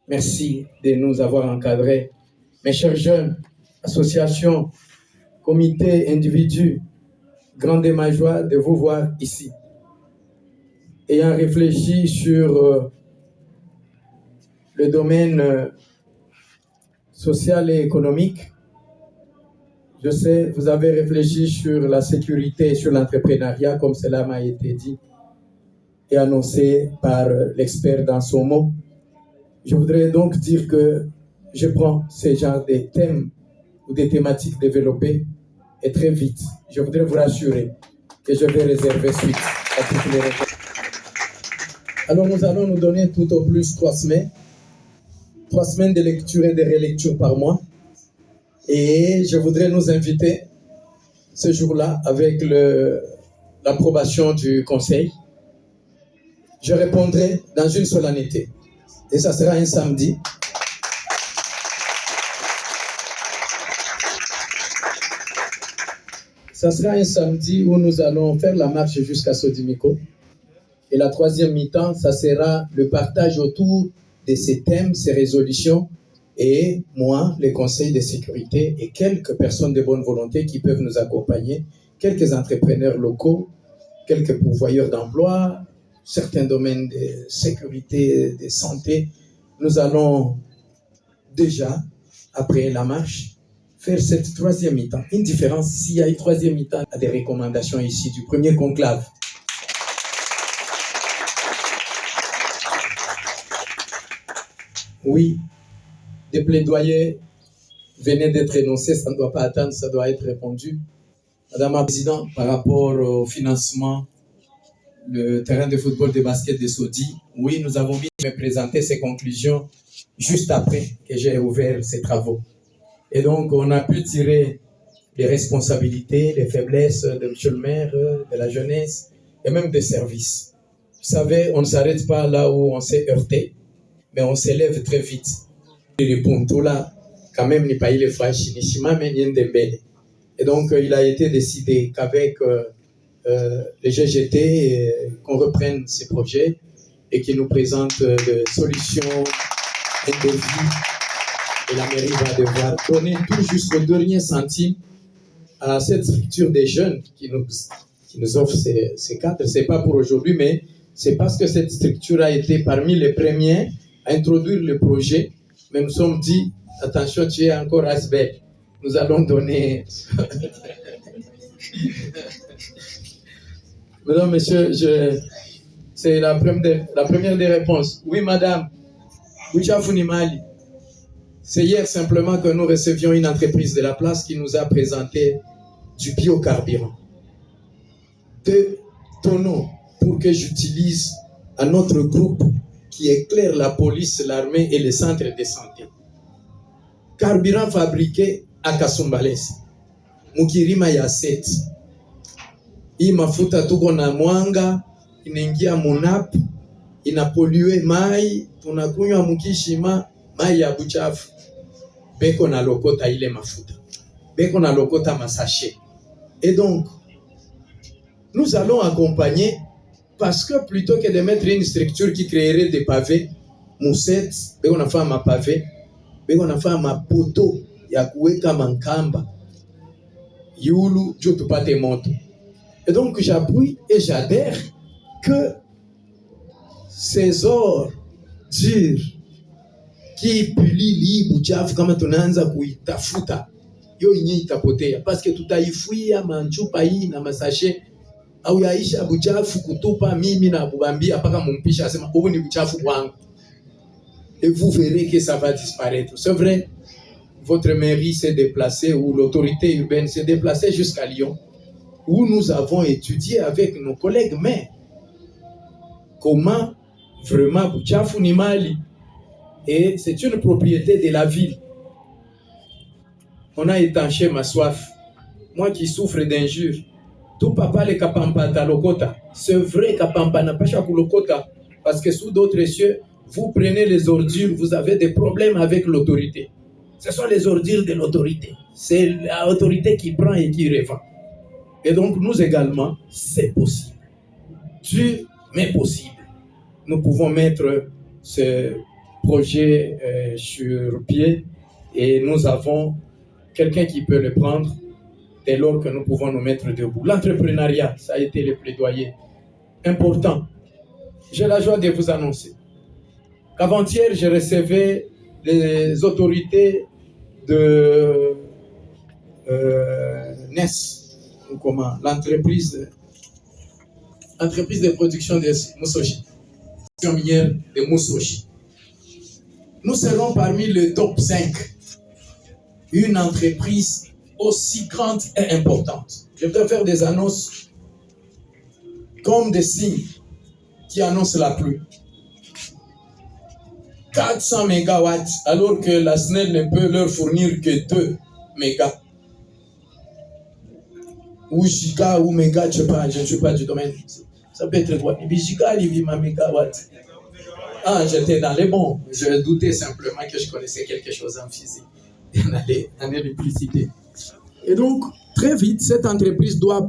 Merci de nous avoir encadrés. Mes chers jeunes, associations, comités, individus, grande est ma joie de vous voir ici. Ayant réfléchi sur le domaine social et économique, je sais, vous avez réfléchi sur la sécurité, sur l'entrepreneuriat, comme cela m'a été dit et annoncé par l'expert dans son mot. Je voudrais donc dire que je prends ce genre de thèmes ou des thématiques développées et très vite, je voudrais vous rassurer que je vais réserver suite à toutes les réponses. Alors nous allons nous donner tout au plus 3 semaines. 3 semaines de lecture et de relecture par mois. Et je voudrais nous inviter ce jour-là avec l'approbation du conseil. Je répondrai dans une solennité. Et ça sera un samedi. Ça sera un samedi où nous allons faire la marche jusqu'à Sodimiko. Et la troisième mi-temps, ça sera le partage autour de ces thèmes, ces résolutions, et moi, les conseils de sécurité et quelques personnes de bonne volonté qui peuvent nous accompagner, quelques entrepreneurs locaux, quelques pourvoyeurs d'emploi, certains domaines de sécurité, de santé. Nous allons déjà, après la marche, faire cette troisième mi-temps. Une différence, s'il y a une troisième mi-temps, à des recommandations ici du premier conclave. Oui, des plaidoyers venaient d'être énoncés, ça ne doit pas attendre, ça doit être répondu. Madame la Présidente, par rapport au financement, le terrain de football de basket de Sodi, oui, nous avons mis me présenter ces conclusions juste après que j'ai ouvert ces travaux. Et donc, on a pu tirer les responsabilités, les faiblesses de M. le maire, de la jeunesse et même des services. Vous savez, on ne s'arrête pas là où on s'est heurté, mais on s'élève très vite. Et donc, il a été décidé qu'avec les GGT, qu'on reprenne ces projets et qu'ils nous présentent des solutions, un devis. Et la mairie va devoir donner tout jusqu'au dernier centime à cette structure des jeunes qui nous offre ces cadres. Ce n'est pas pour aujourd'hui, mais c'est parce que cette structure a été parmi les premiers à introduire le projet. Mais nous sommes dit, attention, tu es encore Asbel. Nous allons donner... Mesdames, messieurs, c'est la première des réponses. Oui, madame. Mali. C'est hier simplement que nous recevions une entreprise de la place qui nous a présenté du biocarburant. 2 tonneaux pour que j'utilise à notre groupe qui éclaire la police, l'armée et les centres de santé. Carburant fabriqué à Kassumbales. Mukirima ya 7. Hii mafuta tuko na mwanga, inaingia munap, inapolue mai, tunakunywa mukishima, mai ya buchafu. Beko na lokota ile mafuta. Beko na lokota masache. Et donc, nous allons accompagner, parce que plutôt que de mettre une structure qui créerait des pavés, Mousset, beko na fa ma pavé, beko na fa ma poto, ya kuweka mankamba, yulu, jo tupate moto. Et donc, j'appuie et j'adhère que ces ors durs qui pulii li buchafu kama tunaanza kuitafuta yo yenyewe itapotea, parce que tutaifuia manchupa hii na masashe au yaisha buchafu kutupa mimi na kubambia paka mumpisha asema huko ni buchafu wangu, et vous verrez que ça va disparaître. C'est vrai, votre mairie s'est déplacée ou l'autorité urbaine s'est déplacée jusqu'à Lyon, où nous avons étudié avec nos collègues maires comment vraiment buchafu ni mali. Et c'est une propriété de la ville. On a étanché ma soif. Moi qui souffre d'injures. Tout papa le kapampa ta lokota. C'est vrai kapampa n'a pas chaque lokota. Parce que sous d'autres cieux, vous prenez les ordures, vous avez des problèmes avec l'autorité. Ce sont les ordures de l'autorité. C'est l'autorité qui prend et qui revend. Et donc nous également, c'est possible. Dur, mais possible. Nous pouvons mettre ce projet sur pied et nous avons quelqu'un qui peut le prendre dès lors que nous pouvons nous mettre debout. L'entrepreneuriat, ça a été le plaidoyer important. J'ai la joie de vous annoncer qu'avant-hier, je recevais les autorités de NES, l'entreprise de production de Moussoji, minière de Moussoji. Nous serons parmi le top 5, une entreprise aussi grande et importante. Je vais faire des annonces comme des signes qui annoncent la pluie. 400 mégawatts, alors que la SNEL ne peut leur fournir que 2 mégas. Ou giga ou méga, je ne suis pas du domaine. Ça peut être quoi? Giga, mégawatt. Ah, j'étais dans les bons. Je doutais simplement que je connaissais quelque chose en physique et en électricité. Et donc, très vite, cette entreprise doit